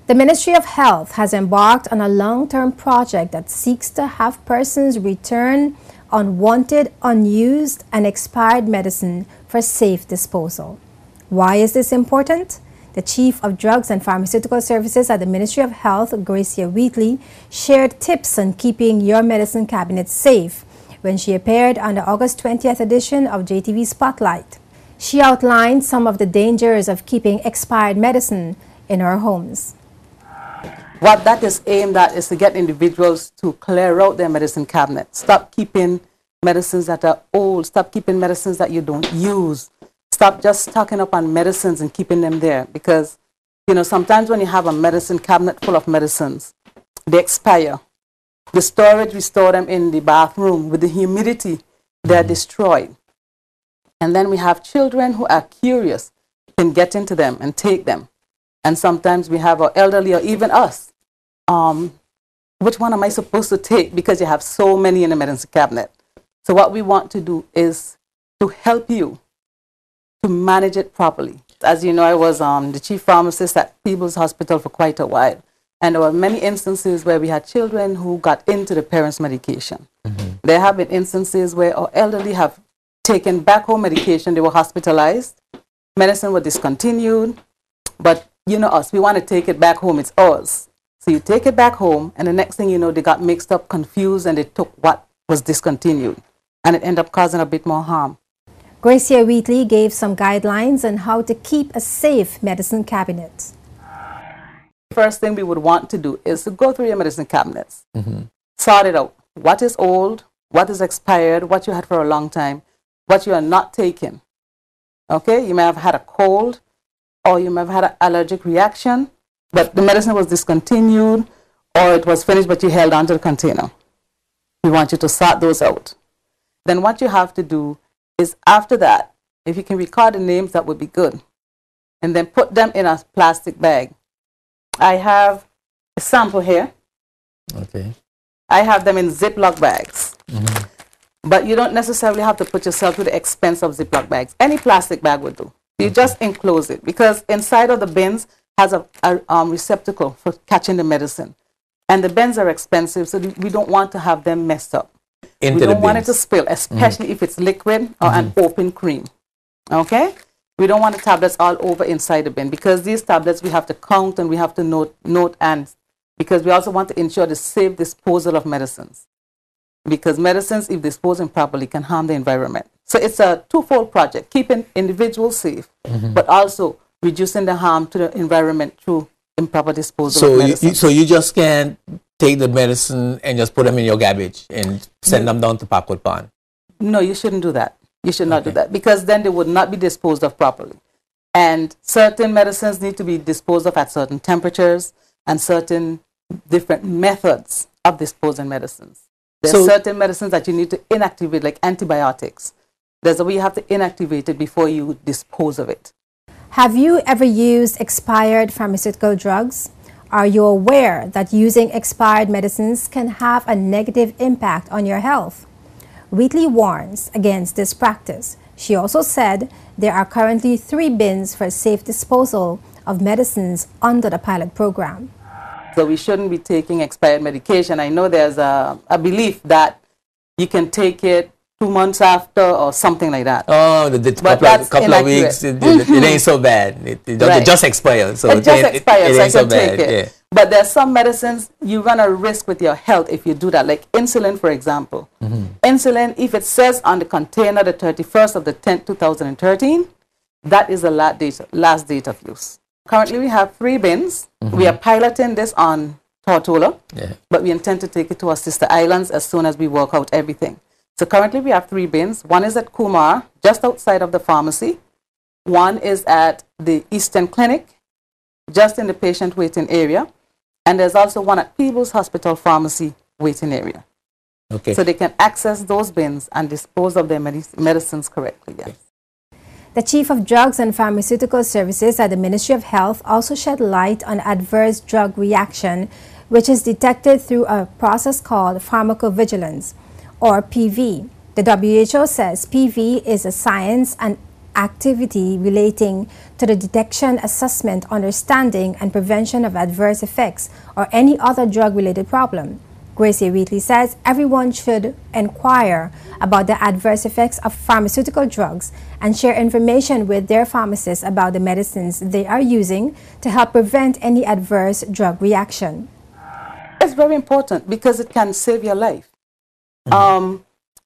The Ministry of Health has embarked on a long-term project that seeks to have persons return unwanted, unused, and expired medicine for safe disposal. Why is this important? The Chief of Drugs and Pharmaceutical Services at the Ministry of Health, Gracia Wheatley, shared tips on keeping your medicine cabinet safe when she appeared on the August 20th edition of JTV Spotlight. She outlined some of the dangers of keeping expired medicine in our homes. What that is aimed at is to get individuals to clear out their medicine cabinet. Stop keeping medicines that are old. Stop keeping medicines that you don't use. Stop just stocking up on medicines and keeping them there. Because, you know, sometimes when you have a medicine cabinet full of medicines, they expire. The storage, we store them in the bathroom. With the humidity, they're destroyed. And then we have children who are curious, can get into them and take them. And sometimes we have our elderly or even us. Which one am I supposed to take? Because you have so many in the medicine cabinet. So what we want to do is to help you to manage it properly. As you know, I was the chief pharmacist at People's Hospital for quite a while. And there were many instances where we had children who got into the parents' medication. There have been instances where our elderly have taken back home medication. They were hospitalized. Medicine was discontinued. But you know us, we want to take it back home. It's ours. So you take it back home, and the next thing you know, they got mixed up, confused, and they took what was discontinued. And it ended up causing a bit more harm. Gracia Wheatley gave some guidelines on how to keep a safe medicine cabinet. First thing we would want to do is to go through your medicine cabinets. Sort it out. What is old, what is expired, what you had for a long time, what you are not taking. Okay, you may have had a cold, or you may have had an allergic reaction, but the medicine was discontinued, or it was finished, but you held onto the container. We want you to sort those out. Then what you have to do is, after that, if you can record the names, that would be good. And then put them in a plastic bag. I have a sample here. Okay. I have them in Ziploc bags. But you don't necessarily have to put yourself through the expense of Ziploc bags. Any plastic bag would do. You just enclose it, because inside of the bins has a receptacle for catching the medicine. And the bins are expensive, so we don't want to have them messed up. We don't want it to spill, especially if it's liquid or an open cream. Okay? We don't want the tablets all over inside the bin, because these tablets we have to count and we have to note, and because we also want to ensure the safe disposal of medicines. Because medicines, if disposed improperly, can harm the environment. So it's a twofold project, keeping individuals safe, but also reducing the harm to the environment through improper disposal of medicine. So you just can't take the medicine and just put them in your garbage and send them down to Parkwood Pond? No, you shouldn't do that. You should not do that, because then they would not be disposed of properly. And certain medicines need to be disposed of at certain temperatures and certain different methods of disposing medicines. There are certain medicines that you need to inactivate, like antibiotics. There's a way you have to inactivate it before you dispose of it. Have you ever used expired pharmaceutical drugs? Are you aware that using expired medicines can have a negative impact on your health? Wheatley warns against this practice. She also said there are currently 3 bins for safe disposal of medicines under the pilot program. So we shouldn't be taking expired medication. I know there's a belief that you can take it 2 months after or something like that. Oh, the couple of weeks, it ain't so bad. It just expires. So it just expires, so I can take it. Yeah. But there's some medicines you run a risk with your health if you do that, like insulin, for example. Insulin, if it says on the container the 31st of the 10th, 2013, that is the last date of use. Currently, we have 3 bins. We are piloting this on Tortola, but we intend to take it to our sister islands as soon as we work out everything. So currently, we have 3 bins. One is at Kumar, just outside of the pharmacy. One is at the Eastern Clinic, just in the patient waiting area. And there's also one at People's Hospital Pharmacy waiting area. Okay. So they can access those bins and dispose of their medicines correctly, yes. The Chief of Drugs and Pharmaceutical Services at the Ministry of Health also shed light on adverse drug reaction, which is detected through a process called Pharmacovigilance, or PV. The WHO says PV is a science and activity relating to the detection, assessment, understanding, and prevention of adverse effects or any other drug-related problem. Gracie Wheatley says everyone should inquire about the adverse effects of pharmaceutical drugs and share information with their pharmacists about the medicines they are using to help prevent any adverse drug reaction. It's very important because it can save your life.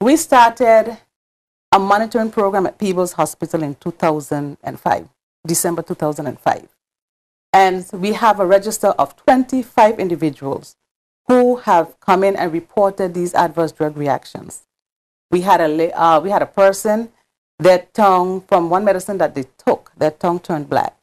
We started a monitoring program at Peebles Hospital in 2005, December 2005. And we have a register of 25 individuals who have come in and reported these adverse drug reactions. We had a person, their tongue, from one medicine that they took, their tongue turned black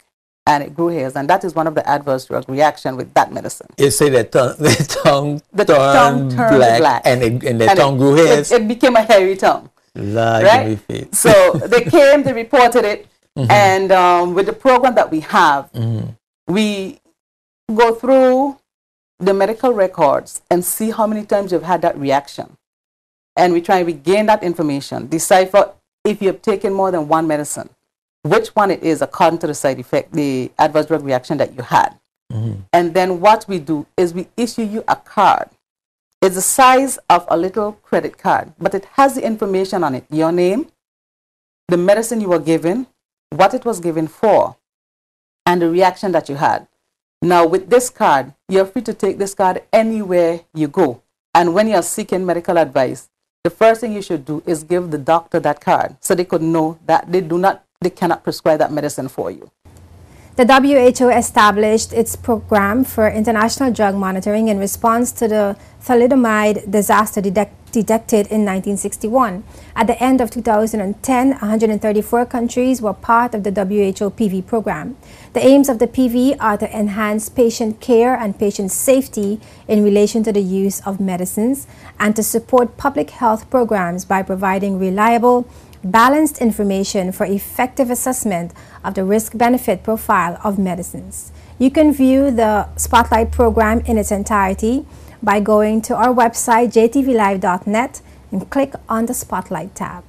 and it grew hairs, and that is one of the adverse drug reaction with that medicine. You say that the tongue turned black and the tongue grew hairs? It became a hairy tongue. Right? So they came, they reported it, and with the program that we have, we go through the medical records and see how many times you've had that reaction. And we try and regain that information, decipher if you've taken more than one medicine, which one it is according to the side effect, the adverse drug reaction that you had. And then what we do is we issue you a card. It's the size of a little credit card, but it has the information on it, your name, the medicine you were given, what it was given for, and the reaction that you had. Now, with this card, you're free to take this card anywhere you go. And when you're seeking medical advice, the first thing you should do is give the doctor that card so they could know that they cannot prescribe that medicine for you. The WHO established its program for international drug monitoring in response to the thalidomide disaster detected in 1961. At the end of 2010, 134 countries were part of the WHO PV program. The aims of the PV are to enhance patient care and patient safety in relation to the use of medicines and to support public health programs by providing reliable, balanced information for effective assessment of the risk-benefit profile of medicines. You can view the Spotlight program in its entirety by going to our website jtvlive.net and click on the Spotlight tab.